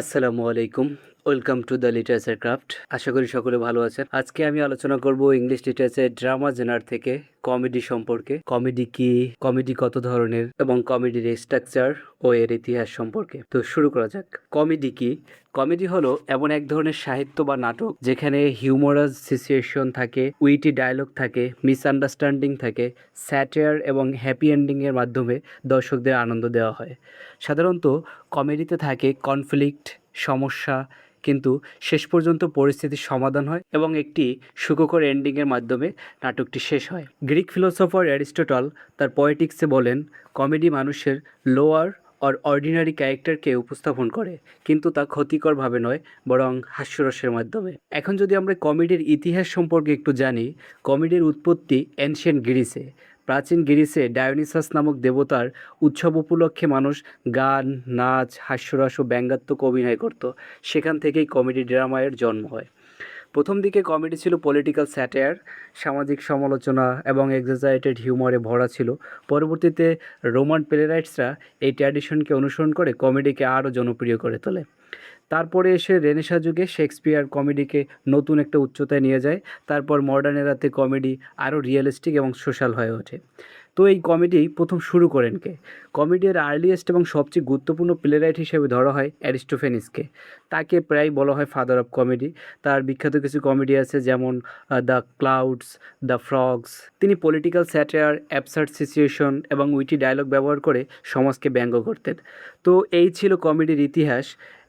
আসসালামু আলাইকুম। Welcome to the literature craft. আশা করি সকলে ভালো আছেন। আজকে আমি আলোচনা করব ইংলিশ লিটারেচার ড্রামা জেনার থেকে কমেডি সম্পর্কে। কমেডি কি, কমেডি কত ধরনের এবং কমেডির স্ট্রাকচার ও এর ইতিহাস সম্পর্কে। তো শুরু করা যাক। কমেডি কি? কমেডি হলো এমন এক ধরনের সাহিত্য বা নাটক যেখানে হিউমারাস সিচুয়েশন থাকে, উইটি ডায়লগ থাকে, মিসআন্ডারস্ট্যান্ডিং থাকে, স্যাটায়ার এবং হ্যাপি এন্ডিংয়ের মাধ্যমে দর্শকদের আনন্দ দেওয়া হয়। সাধারণত কমেডিতে থাকে কনফ্লিক্ট, সমস্যা, কিন্তু শেষ পর্যন্ত পরিস্থিতির সমাধান হয় এবং একটি সুখকর এন্ডিংয়ের মাধ্যমে নাটকটি শেষ হয়। গ্রিক ফিলোসফার অ্যারিস্টটল তার পয়েটিক্সে বলেন, কমেডি মানুষের লোয়ার অর অর্ডিনারি ক্যারেক্টারকে উপস্থাপন করে, কিন্তু তা ক্ষতিকরভাবে নয়, বরং হাস্যরসের মাধ্যমে। এখন যদি আমরা কমেডির ইতিহাস সম্পর্কে একটু জানি, কমেডির উৎপত্তি এনশিয়েন্ট গ্রিসে। প্রাচীন গ্রিসে ডায়োনিসাস নামক দেবতার উৎসব উপলক্ষে মানুষ গান, নাচ, হাস্যরস ও ব্যঙ্গাত্মক অভিনয় করত। সেখান থেকেই কমেডি ড্রামায়ের জন্ম হয়। প্রথম দিকে কমেডি ছিল পলিটিক্যাল স্যাটায়ার, সামাজিক সমালোচনা এবং এক্সাজারেটেড হিউমারে ভরা ছিল। পরবর্তীতে রোমান প্লেরাইটসরা এই ট্র্যাডিশনকে অনুসরণ করে কমেডিকে আরও জনপ্রিয় করে তোলে। তারপরে এসে রেনেসাঁ যুগে শেক্সপিয়ার কমেডিকে নতুন একটা উচ্চতায় নিয়ে যায়। তারপর মডার্ন এরাতে কমেডি আরও রিয়েলিস্টিক এবং সোশ্যাল হয়ে ওঠে। তো এই কমেডি প্রথম শুরু করেন কে? কমেডির আর্লিয়েস্ট এবং সবচেয়ে গুরুত্বপূর্ণ প্লেরাইট হিসেবে ধরা হয় অ্যারিস্টোফেনিসকে। তাকে প্রায় বলা হয় ফাদার অফ কমেডি। তার বিখ্যাত কিছু কমেডি আছে, যেমন দ্য ক্লাউডস, দ্য ফ্রগস। তিনি পলিটিক্যাল স্যাটায়ার, অ্যাবসার্ড সিচুয়েশন এবং উইটি ডায়লগ ব্যবহার করে সমাজকে ব্যঙ্গ করতেন। তো এই ছিল কমেডির ইতিহাস।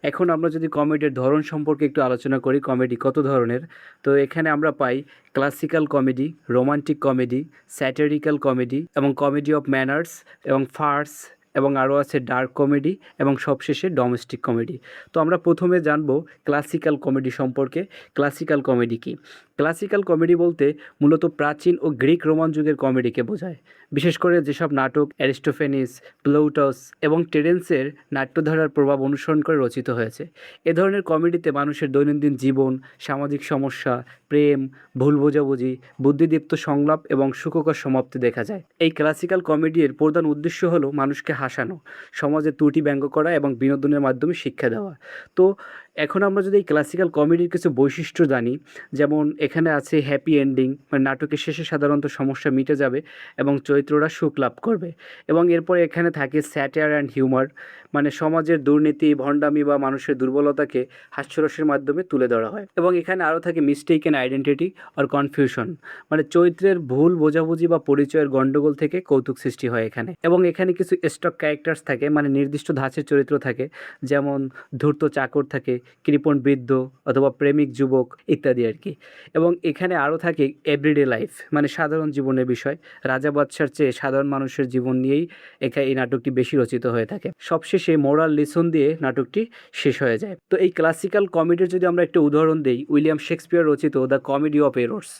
এখন আমরা যদি কমেডির ধরন সম্পর্কে একটু আলোচনা করি, কমেডি কত ধরনের, তো এখানে আমরা পাই classical comedy, romantic comedy, satirical comedy এবং কমেডি অফ ম্যানার্স এবং ফার্স, এবং আরও আছে ডার্ক কমেডি এবং সবশেষে ডোমেস্টিক কমেডি। তো আমরা প্রথমে জানব ক্লাসিক্যাল কমেডি সম্পর্কে। ক্লাসিক্যাল কমেডি কী? ক্লাসিক্যাল কমেডি বলতে মূলত প্রাচীন ও গ্রিক রোমান যুগের কমেডিকে বোঝায়। বিশেষ করে যেসব নাটক অ্যারিস্টোফেনিস, প্লুটাস এবং টেরেন্সের নাট্যধারার প্রভাব অনুসরণ করে রচিত হয়েছে। এ ধরনের কমেডিতে মানুষের দৈনন্দিন জীবন, সামাজিক সমস্যা, প্রেম, ভুল বোঝাবুঝি, বুদ্ধিদীপ্ত সংলাপ এবং সুখকর সমাপ্তি দেখা যায়। এই ক্লাসিক্যাল কমেডির প্রধান উদ্দেশ্য হলো মানুষকে হাসানো, সমাজের ত্রুটি ব্যঙ্গ করা এবং বিনোদনের মাধ্যমে শিক্ষা দেওয়া। তো এখন আমরা যদি এই ক্লাসিক্যাল কমেডির কিছু বৈশিষ্ট্য জানি, যেমন এখানে আছে হ্যাপি এন্ডিং, মানে নাটকের শেষে সাধারণত সমস্যা মিটে যাবে এবং চরিত্ররা সুখ লাভ করবে। এবং এরপরে এখানে থাকে স্যাটায়ার অ্যান্ড হিউমার, মানে সমাজের দুর্নীতি, ভণ্ডামি বা মানুষের দুর্বলতাকে হাস্যরসের মাধ্যমে তুলে ধরা হয়। এবং এখানে আরও থাকে মিস্টেকেন আইডেন্টিটি আর কনফিউশন, মানে চরিত্রের ভুল বোঝাবুঝি বা পরিচয়ের গণ্ডগোল থেকে কৌতুক সৃষ্টি হয় এখানে। এবং এখানে কিছু স্টক ক্যারেক্টার্স থাকে, মানে নির্দিষ্ট ধাঁচের চরিত্র থাকে, যেমন ধূর্ত চাকর থাকে, কৃপণ বৃদ্ধ অথবা প্রেমিক যুবক ইত্যাদি আর কি। এবং এখানে আরও থাকে এভরিডে লাইফ, মানে সাধারণ জীবনের বিষয়। রাজা বাদশার চেয়ে সাধারণ মানুষের জীবন নিয়েই এই নাটকটি বেশি রচিত হয়ে থাকে। সবশেষে মোরাল লিসন দিয়ে নাটকটি শেষ হয়ে যায়। তো এই ক্লাসিক্যাল কমেডির যদি আমরা একটা উদাহরণ দিই, উইলিয়াম শেক্সপিয়ার রচিত দ্য কমেডি অফ এরর্স।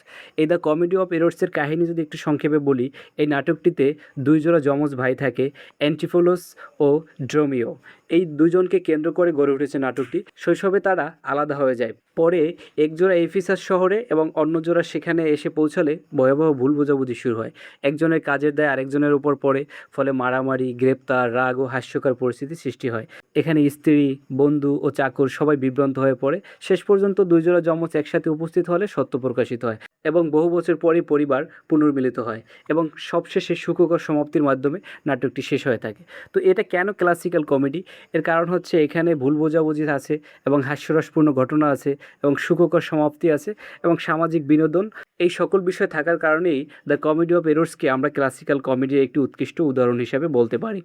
এই দ্য কমেডি অফ এরর্সের কাহিনী যদি একটু সংক্ষেপে বলি, এই নাটকটিতে দুই জোড়া যমজ ভাই থাকে, অ্যান্টিফোলোস ও ড্রোমিও। এই দুজনকে কেন্দ্র করে গড়ে উঠেছে নাটকটি। শৈশবে তারা আলাদা হয়ে যায়। পরে একজোড়া এফিসাস শহরে এবং অন্য জোড়া সেখানে এসে পৌঁছালে ভয়াবহ ভুল বোঝাবুঝি শুরু হয়। একজনের কাজের দায় আরেকজনের উপর পড়ে, ফলে মারামারি, গ্রেপ্তার, রাগ ও হাস্যকর পরিস্থিতি সৃষ্টি হয়। এখানে স্ত্রী, বন্ধু ও চাকর সবাই বিভ্রান্ত হয়ে পড়ে। শেষ পর্যন্ত দুই জোড়া যমজ একসাথে উপস্থিত হলে সত্য প্রকাশিত হয় এবং বহু বছর পরই পরিবার পুনর্মিলিত হয় এবং সবশেষে সুখকর সমাপ্তির মাধ্যমে নাটকটি শেষ হয়ে থাকে। তো এটা কেন ক্লাসিক্যাল কমেডি? এর কারণ হচ্ছে এখানে ভুল বোঝাবুঝি আছে এবং হাস্যরসপূর্ণ ঘটনা আছে এবং সুখকর সমাপ্তি আছে এবং সামাজিক বিনোদন, এই সকল বিষয় থাকার কারণেই দ্য কমেডি অফ এরর্সকে আমরা ক্লাসিক্যাল কমেডির একটি উৎকৃষ্ট উদাহরণ হিসাবে বলতে পারি।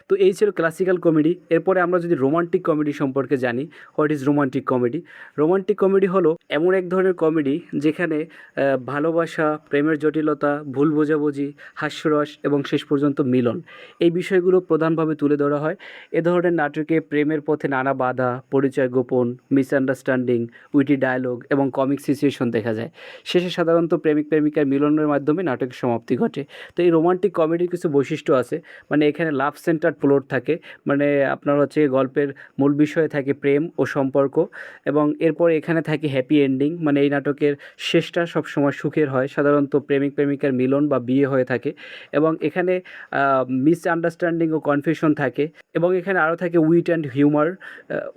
তো এই ছিল ক্লাসিক্যাল কমেডি। এরপরে আমরা যদি রোমান্টিক কমেডি সম্পর্কে জানি, what is romantic comedy? Romantic comedy হলো এমন এক ধরনের কমেডি যেখানে ভালোবাসা, প্রেমের জটিলতা, ভুল বোঝাবুঝি, হাস্যরস এবং শেষ পর্যন্ত মিলন, এই বিষয়গুলো প্রধানভাবে তুলে ধরা হয়। এ ধরনের নাটকে প্রেমের পথে নানা বাধা, পরিচয় গোপন, মিসআন্ডারস্ট্যান্ডিং, উইটি ডায়লগ এবং কমিক সিচুয়েশন দেখা যায়। শেষে সাধারণত সাধারণত প্রেমিক প্রেমিকার মিলনের মাধ্যমে নাটকের সমাপ্তি ঘটে। তো এই রোমান্টিক কমেডির কিছু বৈশিষ্ট্য আছে, মানে এখানে লাভ সেন্টার্ড প্লট থাকে, মানে আপনার হচ্ছে গল্পের মূল বিষয় থাকে প্রেম ও সম্পর্ক, এবং এরপর এখানে থাকে হ্যাপি এন্ডিং, মানে এই নাটকের শেষটা সবসময় সুখের হয়, সাধারণত প্রেমিক প্রেমিকার মিলন বা বিয়ে হয়ে থাকে। এবং এখানে মিসআন্ডারস্ট্যান্ডিং ও কনফিউশন থাকে, এবং এখানে আরও থাকে wit and humour,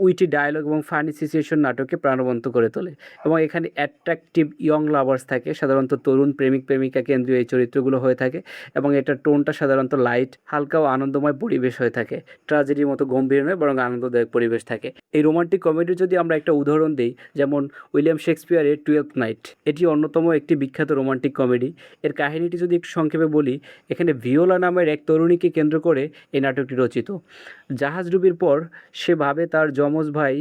witty dialogue এবং ফানি সিচুয়েশন নাটককে প্রাণবন্ত করে তোলে। এবং এখানে অ্যাট্রাকটিভ ইয়ং লাভার্স থাকে, সাধারণত তরুণ প্রেমিক প্রেমিকা কেন্দ্রীয় এই চরিত্রগুলো হয়ে থাকে, এবং এটার টোনটা সাধারণত লাইট, হালকা ও আনন্দময় পরিবেশ হয়ে থাকে, ট্র্যাজেডির মতো গম্ভীর নয় বরং আনন্দদায়ক পরিবেশ থাকে। এই রোমান্টিক কমেডির যদি আমরা একটা উদাহরণ দিই, যেমন উইলিয়াম শেক্সপিয়ারের 12th নাইট, এটি অন্যতম একটি বিখ্যাত রোমান্টিক কমেডি। এর কাহিনীটি যদি একটু সংক্ষেপে বলি, এখানে ভিওলা নামের এক তরুণীকে কেন্দ্র করে এই নাটকটি রচিত। জাহাজ ডুবির পর সে ভাবে তার যমজ ভাই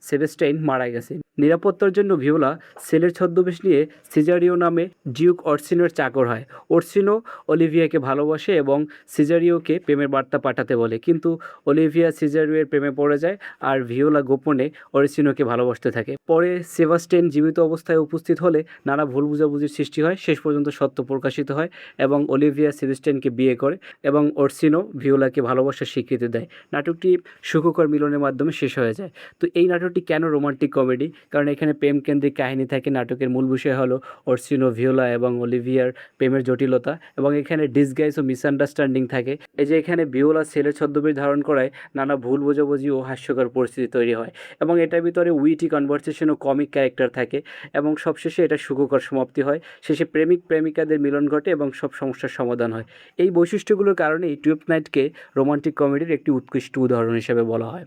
সেবেস্টাইন মারা গেছে। নিরাপত্তার জন্য ভিওলা সেলের ছদ্মবেশ নিয়ে সিজারিও নামে ডিউক অরসিনোর চাকর হয়। অরসিনো অলিভিয়াকে ভালোবাসে এবং সিজারিওকে প্রেমের বার্তা পাঠাতে বলে, কিন্তু অলিভিয়া সিজারিওর প্রেমে পড়ে যায় আর ভিওলা গোপনে অরসিনোকে ভালোবাসতে থাকে। পরে সেবাস্টিয়ান জীবিত অবস্থায় উপস্থিত হলে নানা ভুল বুঝাবুঝির সৃষ্টি হয়, শেষ পর্যন্ত সত্য প্রকাশিত হয় এবং অলিভিয়া সেবাস্টিয়ানকে বিয়ে করে এবং অরসিনো ভিওলাকে ভালোবাসার স্বীকৃতি দেয়। নাটকটি সুখকর মিলনের মাধ্যমে শেষ হয়ে যায়। তো এই নাটকটি কেন রোমান্টিক কমেডি? কারণ এখানে প্রেমকেন্দ্রিক কাহিনী থাকে, নাটকের মূল বিষয় হলো অরসিনো, ভিওলা এবং অলিভিয়ার প্রেমের জটিলতা, এবং এখানে ডিসগাইজ ও মিসআন্ডারস্ট্যান্ডিং থাকে। এই যে এখানে ভিওলা ছেলের ছদ্মবেশ ধারণ করায় নানা ভুল বোঝাবুঝি ও হাস্যকর পরিস্থিতি তৈরি হয়, এবং এটার ভিতরে উইটি কনভারসেশন ও কমিক ক্যারেক্টার থাকে, এবং সবশেষে এটা সুখকর সমাপ্তি হয়। শেষে প্রেমিক প্রেমিকাদের মিলন ঘটে এবং সব সমস্যার সমাধান হয়। এই বৈশিষ্ট্যগুলোর কারণেই 12th নাইটকে রোমান্টিক কমেডির একটি উৎকৃষ্ট উদাহরণ হিসেবে বলা হয়।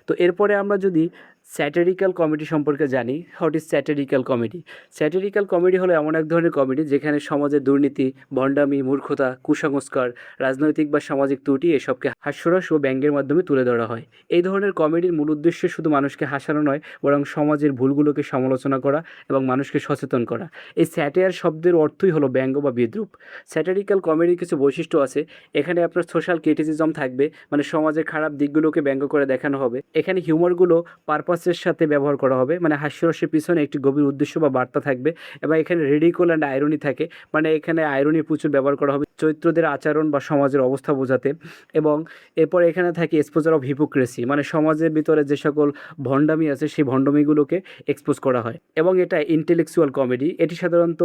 তো এরপরে আমরা যদি স্যাটিরিক্যাল কমেডি সম্পর্কে জানি, হোয়াট ইজ স্যাটিরিক্যাল কমেডি? স্যাটিরিক্যাল কমেডি হলো এমন এক ধরনের কমেডি যেখানে সমাজের দুর্নীতি, ভণ্ডামি, মূর্খতা, কুসংস্কার, রাজনৈতিক বা সামাজিক ত্রুটি এসবকে হাস্যরস ও ব্যঙ্গের মাধ্যমে তুলে ধরা হয়। এই ধরনের কমেডির মূল উদ্দেশ্য শুধু মানুষকে হাসানো নয়, বরং সমাজের ভুলগুলোকে সমালোচনা করা এবং মানুষকে সচেতন করা। এই স্যাটায়ার শব্দের অর্থই হলো ব্যঙ্গ বা বিদ্রূপ। স্যাটারিক্যাল কমেডির কিছু বৈশিষ্ট্য আছে। এখানে আপনার সোশ্যাল ক্রিটিসিজম থাকবে, মানে সমাজের খারাপ দিকগুলোকে ব্যঙ্গ করে দেখানো হবে। এখানে হিউমারগুলো পারপাসের সাথে ব্যবহার করা হবে, মানে হাস্যরসের পিছনে একটি গভীর উদ্দেশ্য বা বার্তা থাকবে, এবং এখানে রিডিকুল অ্যান্ড আইরনি থাকে, মানে এখানে আইরনি প্রচুর ব্যবহার করা হবে চরিত্রদের আচরণ বা সমাজের অবস্থা বোঝাতে। এবং এরপর এখানে থাকে এক্সপোজার অফ হিপোক্রেসি, মানে সমাজের ভিতরে যে সকল ভণ্ডামি আছে সেই ভণ্ডামিগুলোকে এক্সপোজ করা হয়। এবং এটা ইন্টেলেকচুয়াল কমেডি, এটি সাধারণত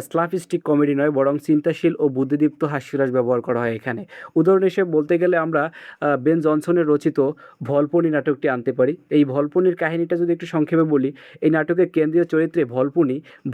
স্লাফিস্টিক কমেডি নয়, বরং চিন্তাশীল ও বুদ্ধিদীপ্ত হাস্যরস ব্যবহার করা হয় এখানে। উদাহরণ হিসেবে বলতে গেলে আমরা বেন জনসনের রচিত ভলপনি নাটকটি আনতে পারি। এই ভলপনির কাহিনীটা যদি একটু সংক্ষেপে বলি, এই নাটকের কেন্দ্রীয় চরিত্রে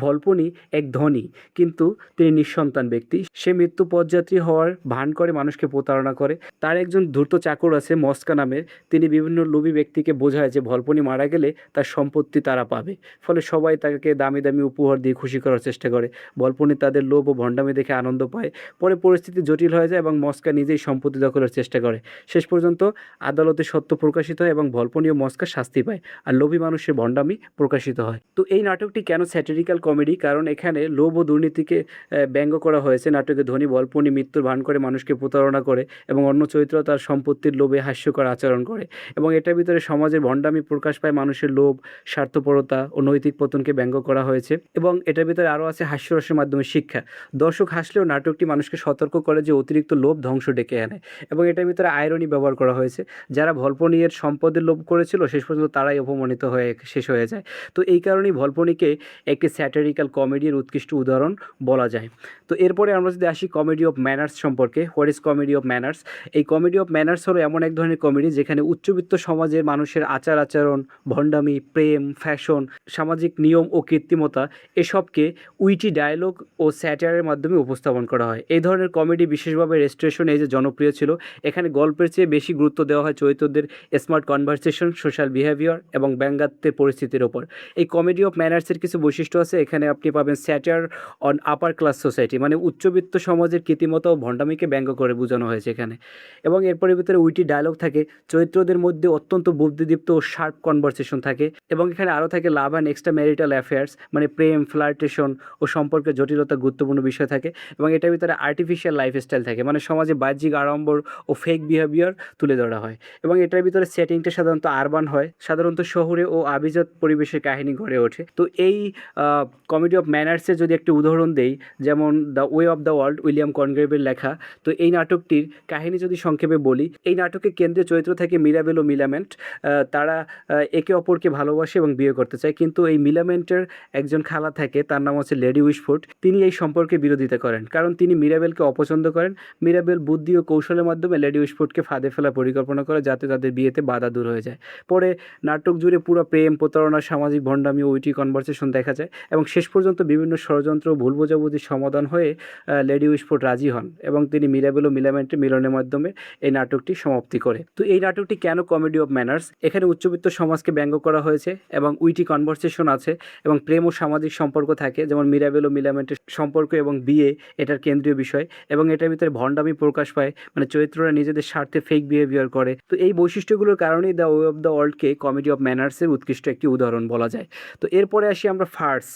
ভলপনি এক ধনী কিন্তু তিনি নিঃসন্তান ব্যক্তি। সে মৃত্যু পথযাত্রী হওয়ার ভান করে মানুষকে প্রতারণা করে। তার একজন ধূর্ত চাকর আছে মস্কা নামের, তিনি বিভিন্ন লোভী ব্যক্তিকে বোঝায় যে ভলপনি মারা গেলে তার সম্পত্তি তারা পাবে, ফলে সবাই তাকে দামি দামি উপহার দিয়ে খুশি করার চেষ্টা করে। ভলপনি তাদের লোভ ও ভণ্ডামি দেখে আনন্দ পায়। পরে পরিস্থিতি জটিল হয়ে যায় এবং মস্কা নিজেই সম্পত্তি দখলের চেষ্টা করে। শেষ পর্যন্ত আদালতে সত্য প্রকাশিত হয় এবং ভলপনি ও মস্কা শাস্তি পায়, আর লোভী মানুষের ভণ্ডামি প্রকাশিত হয়। তো এই নাটকটি কেন স্যাটিরিক্যাল কমেডি? কারণ এখানে লোভ ও দুর্নীতিকে ব্যঙ্গ করা হয়েছে। নাটকে ধনী ভলপনি মৃত্যুর ভান করে মানুষকে প্রতারণা করে এবং অন্য চরিত্র তার সম্পত্তির লোভে হাস্যকর আচরণ করে, এবং এটার ভিতরে সমাজের ভণ্ডামি প্রকাশ পায়, মানুষের লোভ, স্বার্থপরতা ও নৈতিক পতনকে ব্যঙ্গ করা হয়েছে। এবং এটার ভিতরে আরও আছে হাস্যরসের মাধ্যমে শিক্ষা। দর্শক হাসলেও নাটকটি মানুষকে সতর্ক করে যে অতিরিক্ত লোভ ধ্বংস ডেকে আনে, এবং এটার ভিতরে আয়রনি ব্যবহার করা হয়েছে। যারা ভলপনির সম্পদের লোভ করেছিল শেষ পর্যন্ত তারাই অপমানিত হয়ে শেষ হয়ে যায়। তো এই কারণেই ভলপনিকে একটি স্যাটারিক্যাল কমেডির উৎকৃষ্ট উদাহরণ বলা যায়। তো এরপরে আমরা যদি আসি কমেডি অফ ম্যানার্স সম্পর্কে, what is comedy of manners? এই কমেডি অফ ম্যানার্স হলো এমন এক ধরনের কমেডি যেখানে উচ্চবিত্ত সমাজের মানুষের আচার আচরণ, ভণ্ডামি, প্রেম, ফ্যাশন, সামাজিক নিয়ম ও কৃত্রিমতা এসবকে উইটি ডায়লগ ও স্যাটায়ারের মাধ্যমে উপস্থাপন করা হয়। এই ধরনের কমেডি বিশেষভাবে রেস্টোরেশন এজে জনপ্রিয় ছিল। এখানে গল্পের চেয়ে বেশি গুরুত্ব দেওয়া হয় চরিত্রদের স্মার্ট কনভারসেশন, সোশ্যাল বিহেভিয়ার এবং ব্যঙ্গাত্মক পরিস্থিতির ওপর। এই কমেডি অফ ম্যানার্সের কিছু বৈশিষ্ট্য আছে। এখানে আপনি পাবেন satire on upper class society, মানে উচ্চবিত্ত সমাজের কৃত্রিমতা ও ভণ্ডামিকে ব্যঙ্গ করে বোঝানো হয়েছে এখানে। এবং এরপরের ভিতরে উইটি ডায়লগ থাকে, চরিত্রদের মধ্যে অত্যন্ত বুদ্ধিদীপ্ত ও শার্প কনভারসেশন থাকে। এবং এখানে আরও থাকে love and extra marital affairs, মানে প্রেম, ফ্লার্টেশন ও সম্পর্কের জটিলতা গুরুত্বপূর্ণ বিষয় থাকে। এবং এটার ভিতরে আর্টিফিশিয়াল লাইফস্টাইল থাকে, মানে সমাজে বাহ্যিক আড়ম্বর ও ফেক বিহেভিয়ার তুলে ধরা হয়। এবং এটার ভিতরে সেটিংটা সাধারণত আরবান হয়, সাধারণ উড়ন্ত শহরে ও আভিজাত পরিবেশের কাহিনী গড়ে ওঠে। তো এই কমেডি অফ ম্যানার্সের যদি একটি উদাহরণ দেই, যেমন the way of the world, William কনগ্রেভের লেখা। তো এই নাটকটির কাহিনী যদি সংক্ষেপে বলি, এই নাটকে কেন্দ্রীয় চরিত্র থাকে মিরাবেল ও মিলামেন্ট। তারা একে অপরকে ভালোবাসে এবং বিয়ে করতে চায়, কিন্তু এই মিলামেন্টের একজন খালা থাকে, তার নাম হচ্ছে লেডি উইশফোর্ড। তিনি এই সম্পর্কে বিরোধিতা করেন, কারণ তিনি মিরাবেলকে অপছন্দ করেন। মিরাবেল বুদ্ধি ও কৌশলের মাধ্যমে লেডি উইশফোর্ডকে ফাঁদে ফেলার পরিকল্পনা করে, যাতে তাদের বিয়েতে বাধা দূর হয়ে যায়। পরে নাটক জুড়ে পুরো প্রেম, প্রতারণা, সামাজিক ভণ্ডামি ও উইটি কনভারসেশন দেখা যায়, এবং শেষ পর্যন্ত বিভিন্ন ষড়যন্ত্র ও ভুল বোঝাবুঝির সমাধান হয়ে লেডি উইশফোর্ড রাজি হন এবং তিনি মিরাবেল ও মিলামেন্টের মিলনের মাধ্যমে এই নাটকটি সমাপ্তি করে। তো এই নাটকটি কেন কমেডি অফ ম্যানার্স? এখানে উচ্চবিত্ত সমাজকে ব্যঙ্গ করা হয়েছে এবং উইটি কনভারসেশন আছে এবং প্রেম ও সামাজিক সম্পর্ক থাকে, যেমন মিরাবেল ও মিলামেন্টের সম্পর্ক এবং বিয়ে এটার কেন্দ্রীয় বিষয়, এবং এটার ভিতরে ভণ্ডামি প্রকাশ পায়, মানে চরিত্ররা নিজেদের স্বার্থে ফেক বিহেভিয়ার করে। তো এই বৈশিষ্ট্যগুলোর কারণেই দ্য ওয়ে অফ দ্য ওয়ার্ল্ডকে কমেডি অফ ম্যানার্সের উৎকৃষ্ট একটি উদাহরণ বলা যায়। তো এরপরে আসি আমরা ফার্স।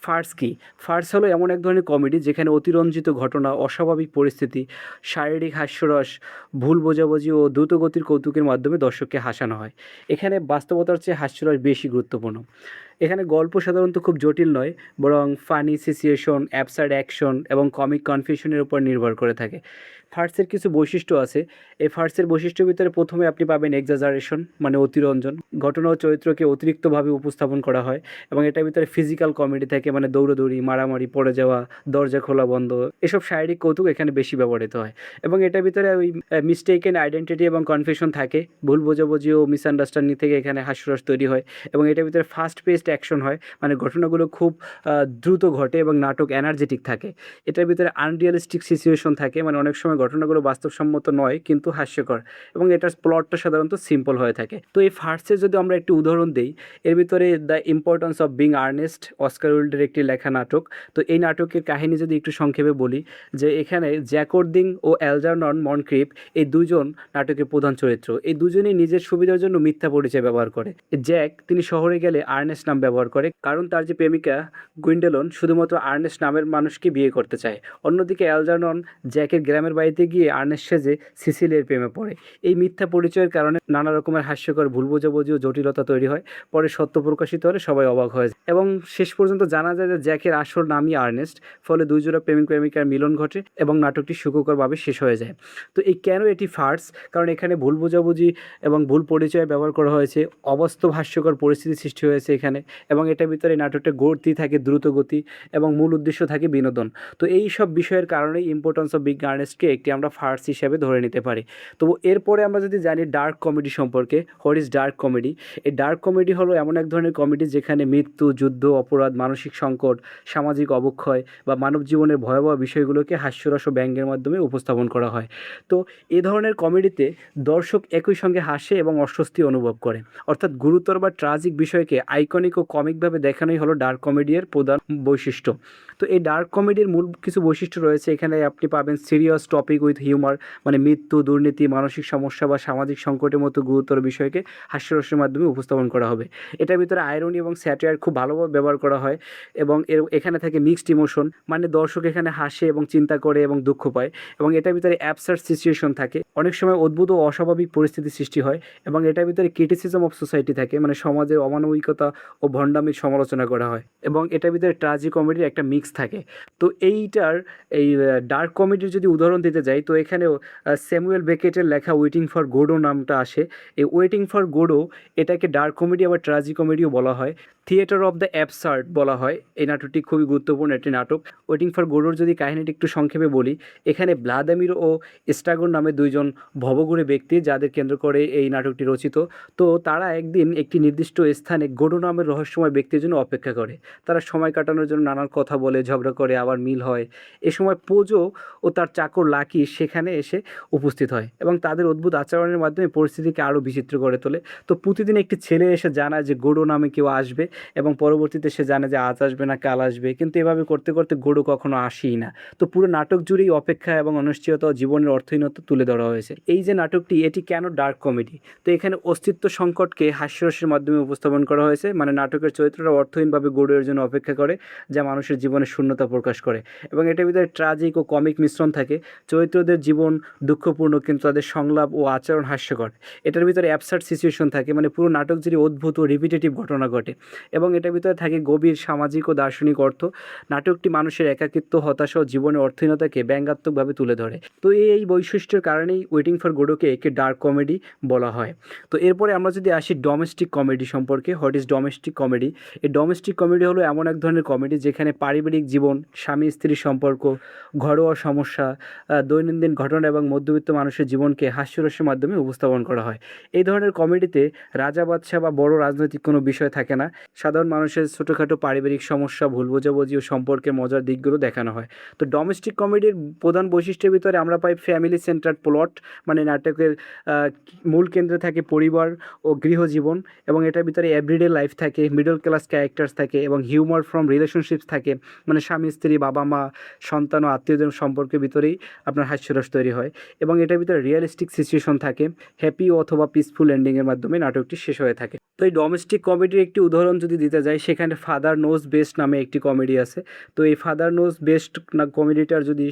ফার্স কি? ফার্স হলো এমন এক ধরনের কমেডি যেখানে অতিরঞ্জিত ঘটনা, অস্বাভাবিক পরিস্থিতি, শারীরিক হাস্যরস, ভুল বোঝাবুঝি ও দ্রুতগতির কৌতুকের মাধ্যমে দর্শককে হাসানো হয়। এখানে বাস্তবতার চেয়ে হাস্যরস বেশি গুরুত্বপূর্ণ। এখানে গল্প সাধারণত খুব জটিল নয়, বরং ফানি সিচুয়েশন, অ্যাবসার্ড অ্যাকশন এবং কমিক কনফিউশনের উপর নির্ভর করে থাকে। ফার্সের কিছু বৈশিষ্ট্য আছে। এই ফার্সের বৈশিষ্ট্যের ভিতরে প্রথমে আপনি পাবেন এক্সাজারেশন, মানে অতিরঞ্জন। ঘটনা ও চরিত্রকে অতিরিক্তভাবে উপস্থাপন করা হয়, এবং এটার ভিতরে ফিজিক্যাল কমেডি থাকে, মানে দৌড়াদৌড়ি, মারামারি, পড়ে যাওয়া, দরজা খোলা বন্ধ, এসব শারীরিক কৌতুক এখানে বেশি ব্যবহৃত হয়। এবং এটার ভিতরে ওই মিস্টেকেন আইডেন্টিটি এবং কনফিউশন থাকে, ভুল বোঝাবুঝি ও মিসআন্ডারস্ট্যান্ডিং থেকে এখানে হাস্যরস তৈরি হয়। এবং এটার ভিতরে ফাস্ট পেসড অ্যাকশন হয়, মানে ঘটনাগুলো খুব দ্রুত ঘটে এবং নাটক এনার্জেটিক থাকে। এটার ভিতরে আনরিয়ালিস্টিক সিচুয়েশন থাকে, মানে অনেক সময় ঘটনাগুলো বাস্তবসম্মত নয় কিন্তু হাস্যকর, এবং এটার প্লটটা সাধারণত সিম্পল হয়ে থাকে। তো এই ফার্স্টের যদি আমরা একটি উদাহরণ দিই, এর ভিতরে the importance of being Earnest, Oscar উইল্ডের একটি লেখা নাটক। তো এই নাটকের কাহিনী যদি একটু সংক্ষেপে বলি, যে এখানে জ্যাকোর্দিং ও অ্যালজারনন মনক্রিপ এই দুজন নাটকের প্রধান চরিত্র। এই দুজনেই নিজের সুবিধার জন্য মিথ্যা পরিচয় ব্যবহার করে। জ্যাক তিনি শহরে গেলে আর্নেস্ট নাম ব্যবহার করে, কারণ তার যে প্রেমিকা গুইন্ডেলন শুধুমাত্র আর্নেস্ট নামের মানুষকে বিয়ে করতে চায়। অন্যদিকে অ্যালজারনন জ্যাকের গ্রামের বাড়িতে গিয়ে আর্নেস্ট সেজে সিসিলির প্রেমে পড়ে। এই মিথ্যা পরিচয়ের কারণে নানা রকমের হাস্যকর, ভুল বোঝাবুঝি ও জটিলতা তৈরি হয়। পরে সত্য প্রকাশিত হলে সবাই অবাক হয়, এবং শেষ পর্যন্ত জানা যায় যে জ্যাকের আসল নামই আর্নেস্ট। ফলে দুই জোড়া প্রেমিক প্রেমিকার মিলন ঘটে এবং নাটকটি সুখকরভাবে শেষ হয়ে যায়। তো এই কেন এটি ফার্স? কারণ এখানে ভুল বোঝাবুঝি এবং ভুল পরিচয় ব্যবহার করা হয়েছে, অবাস্তব হাস্যকর পরিস্থিতি সৃষ্টি হয়েছে এখানে, এবং এটার ভিতরে নাটকটা গতি থাকে, দ্রুত গতি, এবং মূল উদ্দেশ্য থাকে বিনোদন। তো এই সব বিষয়ের কারণেই ইম্পর্টেন্স অফ বিগ আর্নেস্টকে একটি আমরা ফার্স হিসাবে ধরে নিতে পারি। তো এরপরে আমরা যদি জানি ডার্ক কমেডি সম্পর্কে, হোয়াট ইজ ডার্ক কমেডি? এই ডার্ক কমেডি হলো এমন এক ধরনের কমেডি যেখানে মৃত্যু, যুদ্ধ, অপরাধ, মানসিক সংকট, সামাজিক অবক্ষয় বা মানব জীবনের ভয়াবহ বিষয়গুলোকে হাস্যরস ও ব্যঙ্গের মাধ্যমে উপস্থাপন করা হয়। তো এ ধরনের কমেডিতে দর্শক একই সঙ্গে হাসে এবং অস্বস্তি অনুভব করে, অর্থাৎ গুরুতর বা ট্রাজিক বিষয়কে আইকনিক ও কমিকভাবে দেখানোই হলো ডার্ক কমেডির প্রধান বৈশিষ্ট্য। তো এই ডার্ক কমেডির মূল কিছু বৈশিষ্ট্য রয়েছে। এখানে আপনি পাবেন সিরিয়াস টপিক উইথ হিউমার, মানে মৃত্যু, দুর্নীতি, মানসিক সমস্যা বা সামাজিক সংকটের মতো গুরুতর বিষয়কে হাস্যরসের মাধ্যমে উপস্থাপন করা হবে। এটার ভিতরে আয়রনি এবং স্যাটায়ার খুব ভালোভাবে ব্যবহার করা হয়, এবং এখানে থাকে মিক্সড ইমোশন, মানে দর্শক এখানে হাসে এবং চিন্তা করে এবং দুঃখ পায়। এবং এটার ভিতরে অ্যাবসার্ড সিচুয়েশন থাকে, অনেক সময় অদ্ভুত ও অস্বাভাবিক পরিস্থিতি সৃষ্টি হয়। এবং এটার ভিতরে ক্রিটিসিজম অফ সোসাইটি থাকে, মানে সমাজের অমানবিকতা ও ভণ্ডামির সমালোচনা করা হয়। এবং এটার ভিতরে ট্রাজি কমেডির একটা মিক্স থাকে। তো এই ডার্ক কমেডির যদি উদাহরণ দিতে যাই, তো এখানেও স্যামুয়েল বেকেটের লেখা ওয়েটিং ফর গোডো নামটা আসে। এই ওয়েটিং ফর গোডো এটাকে ডার্ক কমেডি আবার ট্রাজি কমেডিও বলা হয়, থিয়েটার অফ দ্য অ্যাবসার্ড বলা হয়। এই নাটকটি খুবই গুরুত্বপূর্ণ একটি নাটক। ওয়েটিং ফর গোডোর যদি কাহিনীটি একটু সংক্ষেপে বলি, এখানে ভ্লাদিমির ও স্ট্রাগন নামে দুইজন ভবঘুরে ব্যক্তি, যাদের কেন্দ্র করে এই নাটকটি রচিত। তো তারা একদিন একটি নির্দিষ্ট স্থানে গোডো নামের রহস্যময় ব্যক্তির জন্য অপেক্ষা করে। তারা সময় কাটানোর জন্য নানান কথা বলে, ঝগড়া করে, আবার মিল হয়। এ সময় পোজো ও তার চাকর লাকি সেখানে এসে উপস্থিত হয়, এবং তাদের অদ্ভুত আচরণের মাধ্যমে পরিস্থিতিকে আরও বিচিত্র করে তোলে। তো প্রতিদিন একটি ছেলে এসে জানায় যে গোডো নামে কেউ আসবে, এবং পরবর্তীতে সে জানে যে আজ আসবে না কাল আসবে, কিন্তু এভাবে করতে করতে গরু কখনো আসেই না। তো পুরো নাটক জুড়েই অপেক্ষা এবং অনিশ্চয়তা ও জীবনের অর্থহীনতা তুলে ধরা হয়েছে। এই যে নাটকটি, এটি কেন ডার্ক কমেডি? তো এখানে অস্তিত্ব সংকটকে হাস্যরসের মাধ্যমে উপস্থাপন করা হয়েছে। মানে নাটকের চরিত্ররা অর্থহীনভাবে গরুর জন্য অপেক্ষা করে, যা মানুষের জীবনের শূন্যতা প্রকাশ করে। এবং এটার ভিতরে ট্র্যাজিক ও কমিক মিশ্রণ থাকে। চরিত্রদের জীবন দুঃখপূর্ণ, কিন্তু তাদের সংলাপ ও আচরণ হাস্যকর। এটার ভিতরে অ্যাবসার্ড সিচুয়েশন থাকে, মানে পুরো নাটক জুড়ে অদ্ভুত ও রিপিটেটিভ ঘটনা ঘটে। এবং এটার ভিতরে থাকে গভীর সামাজিক ও দার্শনিক অর্থ। নাটকটি মানুষের একাকিত্ব, হতাশা ও জীবনের অর্থহীনতাকে ব্যঙ্গাত্মকভাবে তুলে ধরে। তো এই বৈশিষ্ট্যের কারণেই ওয়েটিং ফর গোডোকে একে ডার্ক কমেডি বলা হয়। তো এরপরে আমরা যদি আসি ডোমেস্টিক কমেডি সম্পর্কে, হোয়াট ইজ ডোমেস্টিক কমেডি? এই ডোমেস্টিক কমেডি হলো এমন এক ধরনের কমেডি যেখানে পারিবারিক জীবন, স্বামী স্ত্রীর সম্পর্ক, ঘরোয়া সমস্যা, দৈনন্দিন ঘটনা এবং মধ্যবিত্ত মানুষের জীবনকে হাস্যরসের মাধ্যমে উপস্থাপন করা হয়। এই ধরনের কমেডিতে রাজা বাদশাহ বা বড় রাজনৈতিক কোনো বিষয় থাকে না। সাধারণ মানুষের ছোটোখাটো পারিবারিক সমস্যা, ভুল বোঝাবুঝি ও সম্পর্কের মজার দিকগুলো দেখানো হয়। তো ডোমেস্টিক কমেডির প্রধান বৈশিষ্ট্যের ভিতরে আমরা পাই ফ্যামিলি সেন্টার্ড প্লট, মানে নাটকের মূল কেন্দ্রে থাকে পরিবার ও গৃহজীবন, এবং এটার ভিতরে এভরিডে লাইফ থাকে, মিডল ক্লাস ক্যারেক্টার্স থাকে এবং হিউমার ফ্রম রিলেশনশিপস থাকে। মানে স্বামী স্ত্রী, বাবা মা, সন্তান ও আত্মীয়দের সম্পর্কের ভিতরেই আপনার হাস্যরস তৈরি হয়। এবং এটার ভিতরে রিয়েলিস্টিক সিচুয়েশন থাকে, হ্যাপি অথবা পিসফুল এন্ডিংয়ের মাধ্যমে নাটকটি শেষ হয়ে থাকে। তো এই ডোমেস্টিক কমেডির একটি উদাহরণ যদি দিতে যাই, সেখানে ফাদার নোজ বেস্ট নামে একটি কমেডি আছে। তো এই ফাদার নোজ বেস্ট না কমেডিটার যদি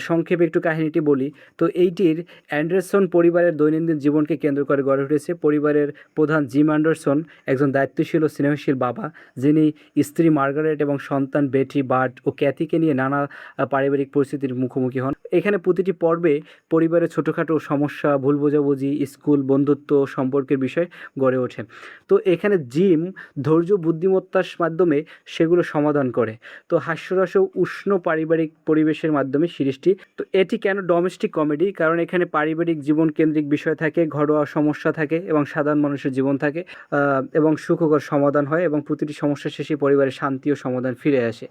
সংক্ষেপে একটু কাহিনীটি বলি, তো এইটির অ্যান্ডারসন পরিবারের দৈনন্দিন জীবনকে কেন্দ্র করে গড়ে উঠেছে। পরিবারের প্রধান জিম অ্যান্ডারসন একজন দায়িত্বশীল ও স্নেহশীল বাবা, যিনি স্ত্রী মার্গারেট এবং সন্তান বেটি, বার্ট ও ক্যাথিকে নিয়ে নানা পারিবারিক পরিস্থিতির মুখোমুখি হন। এখানে প্রতিটি পর্বে পরিবারের ছোটোখাটো সমস্যা, ভুল বোঝাবুঝি, স্কুল, বন্ধুত্ব, সম্পর্কের বিষয় গড়ে ওঠে। তো এখানে জিম ধৈর্য, বুদ্ধিমত্তার মাধ্যমে সেগুলো সমাধান করে। তো হাস্যরস ও উষ্ণ পারিবারিক পরিবেশের মাধ্যমে সিরিজটি। তো এটি কেন ডোমেস্টিক কমেডি? কারণ এখানে পারিবারিক জীবন কেন্দ্রিক বিষয় থাকে, ঘরোয়া সমস্যা থাকে এবং সাধারণ মানুষের জীবন থাকে, এবং সুখকর সমাধান হয় এবং প্রতিটি সমস্যার শেষে পরিবারের শান্তি ও সমাধান ফিরে আসে।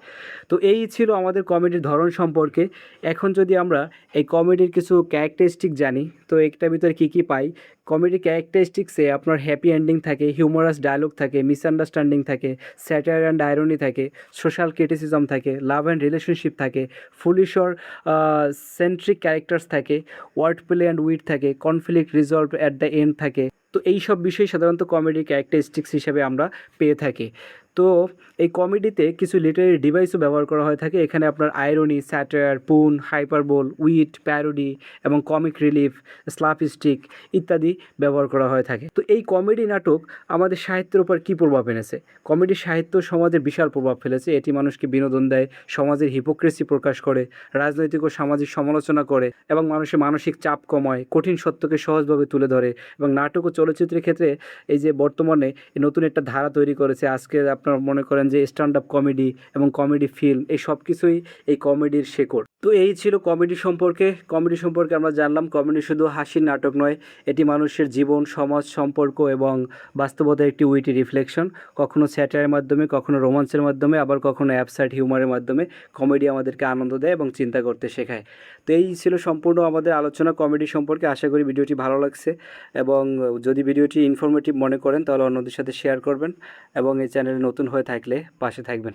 তো এই ছিল আমাদের কমেডির ধরন সম্পর্কে। এখন যদি আমরা এই কমেডির কিছু ক্যারেক্টারিস্টিক জানি, তো একটার ভিতরে কী কী পাই। কমেডি ক্যারেক্টারিস্টিক্সে আপনার হ্যাপি এন্ডিং থাকে, হিউমারাস ডায়লগ থাকে, মিসআন্ডারস্ট্যান্ডিং থাকে, স্যাটায়ার অ্যান্ড আইরনি থাকে, সোশ্যাল ক্রিটিসিজম থাকে, লাভ অ্যান্ড রিলেশনশিপ থাকে, ফুলিশ অর সেন্ট্রিক ক্যারেক্টার্স থাকে, ওয়ার্ড প্লে অ্যান্ড উইট থাকে, conflict resolve at the end থাকে। তো এই সব বিষয় সাধারণত কমেডি ক্যারেক্টারিস্টিক্স হিসেবে আমরা পেয়ে থাকি। তো এই কমেডিতে কিছু লিটারি ডিভাইসও ব্যবহার করা হয়ে থাকে। এখানে আপনার irony, satire, pun, hyperbole, wit, parody এবং কমিক রিলিফ, স্ল্যাপস্টিক ইত্যাদি ব্যবহার করা হয়ে থাকে। তো এই কমেডি নাটক আমাদের সাহিত্যের উপর কী প্রভাব এনেছে? কমেডি সাহিত্য সমাজের বিশাল প্রভাব ফেলেছে। এটি মানুষকে বিনোদন দেয়, সমাজের হিপোক্রেসি প্রকাশ করে, রাজনৈতিক ও সামাজিক সমালোচনা করে এবং মানুষের মানসিক চাপ কমায়, কঠিন সত্যকে সহজভাবে তুলে ধরে। এবং নাটক ও চলচ্চিত্রের ক্ষেত্রে এই যে বর্তমানে নতুন একটা ধারা তৈরি করেছে। আজকে আপনারা মনে করেন যে স্ট্যান্ড আপ কমেডি এবং কমেডি ফিল্ম, এই সব কিছুই এই কমেডির শেকড়। তো এই ছিল কমেডি সম্পর্কে। কমেডি সম্পর্কে আমরা জানলাম কমেডি শুধু হাসির নাটক নয়, এটি মানুষের জীবন, সমাজ, সম্পর্ক এবং বাস্তবতার একটি উইটি রিফ্লেকশন। কখনো স্যাটায়ারের মাধ্যমে, কখনো রোমান্সের মাধ্যমে, আবার কখনো অ্যাবসার্ড হিউমারের মাধ্যমে কমেডি আমাদেরকে আনন্দ দেয় এবং চিন্তা করতে শেখায়। তো এই ছিল সম্পূর্ণ আমাদের আলোচনা কমেডি সম্পর্কে। আশা করি ভিডিওটি ভালো লাগছে, এবং যদি ভিডিওটি ইনফরমেটিভ মনে করেন তাহলে অন্যদের সাথে শেয়ার করবেন এবং এই চ্যানেলে নতুন হয়ে থাকলে পাশে থাকবেন।